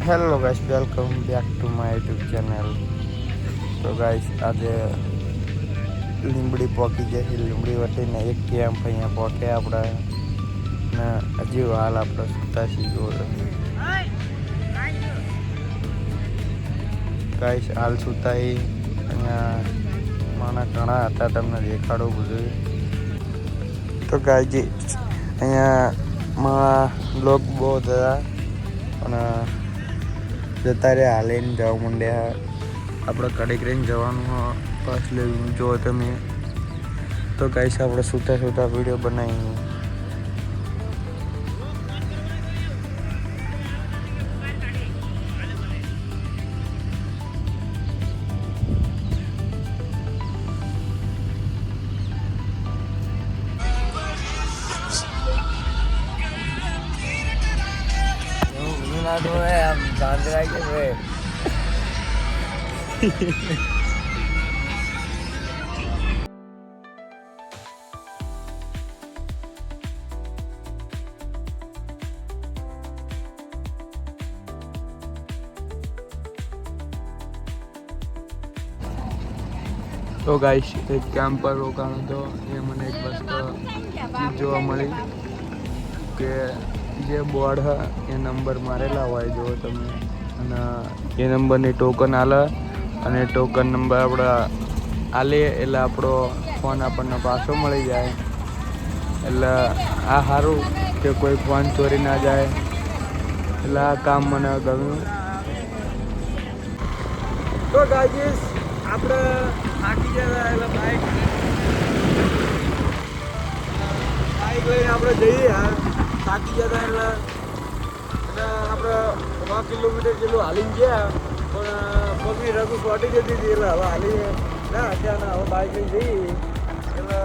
Hello guys, welcome back to my YouTube channel. તો guys, આજે લીંબડી પોકી જાય છે. લીંબડી વટીને એક કેમ્પ અહીંયા પોકે આપણે ને હજી હાલ આપણે સુતા છીએ. ગાઈસ, હાલ સુતા અહીંયા માણા ઘણા હતા, તમને દેખાડું બધું. તો ગાઈસ, અહીંયા મારા લોક બહુ હતા અને જતા રહ્યા હાલીને જવા માંડ્યા. આપણે કડીક રહીને જવાનું પાસ લેવું જો તમે. તો ગાઈસ, આપણે સૂતા સૂતા વિડીયો બનાવીએ. તો ગાઈસ, એક કેમ્પ પર રોકાણ હતો. એ મને એક વસ્તુ જોવા મળી કે જે બોર્ડ હ એ નંબર મારેલા હોય જો તમે, અને એ નંબરની ટોકન આલે અને ટોકન નંબર આપણે આલીએ એટલે આપણો ફોન આપણને પાછો મળી જાય. એટલે આ સારું કે કોઈ ફોન ચોરી ના જાય, એટલે આ કામ મને ગમ્યું. તો ગાઈસ, આપણે થાકી ગયા એટલે બાઇક લઈને આપણે જઈએ. થાકી જતા એટલે આપણે 100 કિલોમીટર જેટલું હાલીને ગયા, પણ પગની રગું ફોટી જતી હતી એટલે હવે હાલી ના અત્યારે હવે બાઇક લઈને જઈએ. એટલે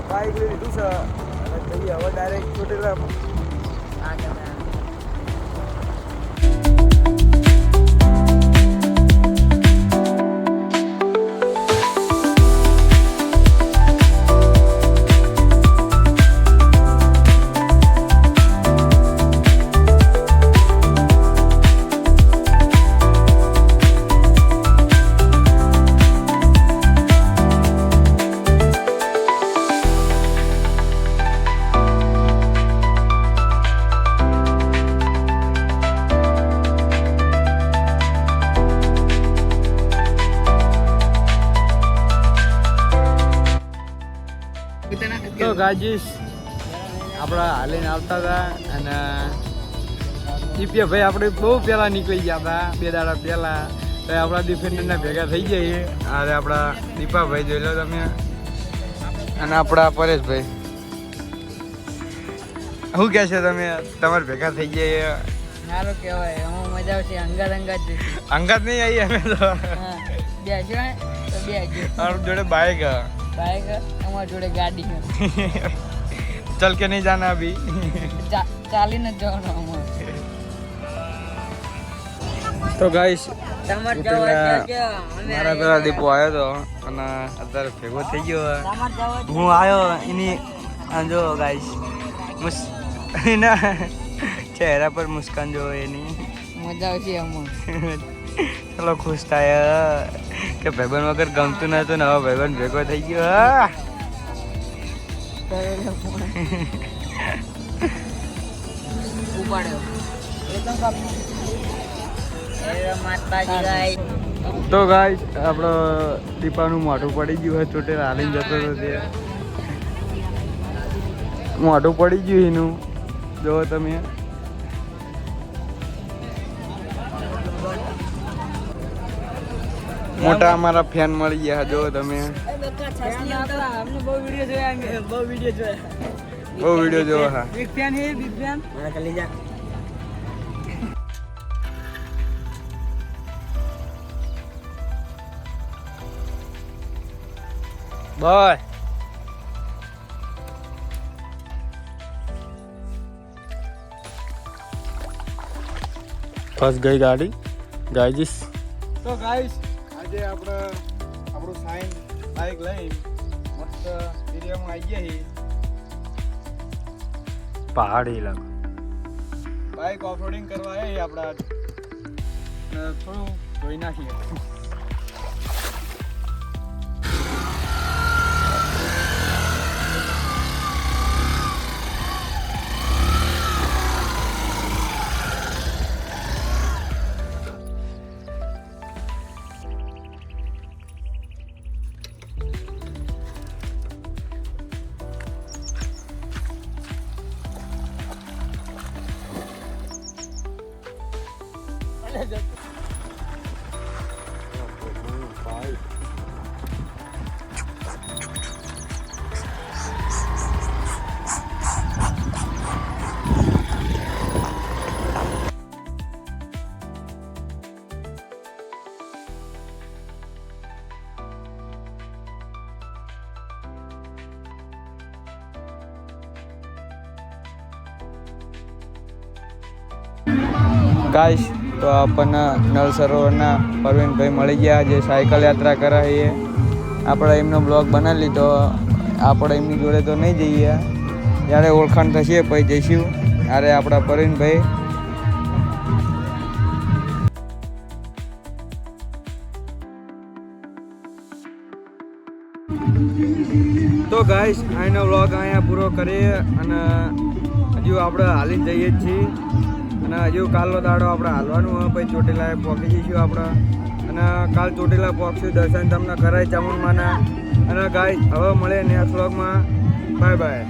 બાઇક લઈ લીધું છે અને જઈએ હવે ડાયરેક્ટ ચોટીલામાં. તો ગાજીસ, આપણા હાલીને આવતા હતા અને દીપિયા ભાઈ આપણે બહુ પહેલાં નીકળી ગયા હતા, 2 દાડા પહેલાં. તો આપણા ડિફેન્ડરના ભેગા થઈ જઈએ. અરે આપણા દીપાભાઈ જોઈ લો તમે, અને આપણા પરેશભાઈ. શું કહે છે તમે? તમારે ભેગા થઈ જઈએ સારું કહેવાય. હું મજા આવશે. અંગાત અંગાત નહીં આવી અમે તો બેસજો તો બેસજો. અમારી જોડે બાઇક અમારી જોડે ગાડી ચલ કે નહીં જાના અભી ચાલીને જ જવાનું અમારે. તો ગાઈસ, તમારે મારા પેલા દીપો આવ્યો હતો અને અત્યારે ભેગો થઈ ગયો. હું આવ્યો એની જો ગાઈસ એના ચહેરા પર મુસ્કાન જો એની મજા આવશે અમારે. ચલો, ખુશ થાય કે ભાઈબંધ વગર ગમતું નતું ને હવે ભાઈબંધ ભેગો થઈ ગયો. તો ગાઈસ, આપણો દીપાનું મોઢું પડી ગયું હોય ચોટે હાલીને જતો હતો તે મોઢું પડી ગયું એનું જો તમે. મોટા અમારા ફેન મળી ગયા જો તમે. બહુ વિડીયો જોવા. હા, બિગ ફેન હે, બિગ ફેન. બાય. ફસ ગઈ ગાડી ગાઈસ. તો ગાઈસ, આજે આપણે આપણું સાઈન બાઈક લઈને મસ્ત એરિયામાં આવી ગયા છીએ. પહાડી ઇલાકો બાઈક ઓફરોડિંગ કરવા એ આપણા થોડું ધોઈ નાખીએ. ગાઈસ તો આપણને નળ સરોવરના પરવીનભાઈ મળી ગયા જે સાયકલ યાત્રા કરાવીએ. આપણે એમનો બ્લોગ બનાવી લીધો. આપણે એમની જોડે તો નહીં જઈએ, જ્યારે ઓળખાણ થશે પછી જઈશું. અરે આપણા પરવીનભાઈ તો ગાઈસ અહીંનો વ્લોગ અહીંયા પૂરો કરીએ અને હજુ આપણે હાલીને જઈએ જ છીએ અને હજુ કાલનો દાડો આપણે હાલવાનું હોય પછી ચોટીલાએ પહોંચી જઈશું આપણે અને કાલ ચોટીલા પહોંચશું. દર્શન તમને કરાય ચામુંડમાના. અને ગાઈસ હવે મળે નેક્સ્ટ વ્લોગમાં. Bye bye.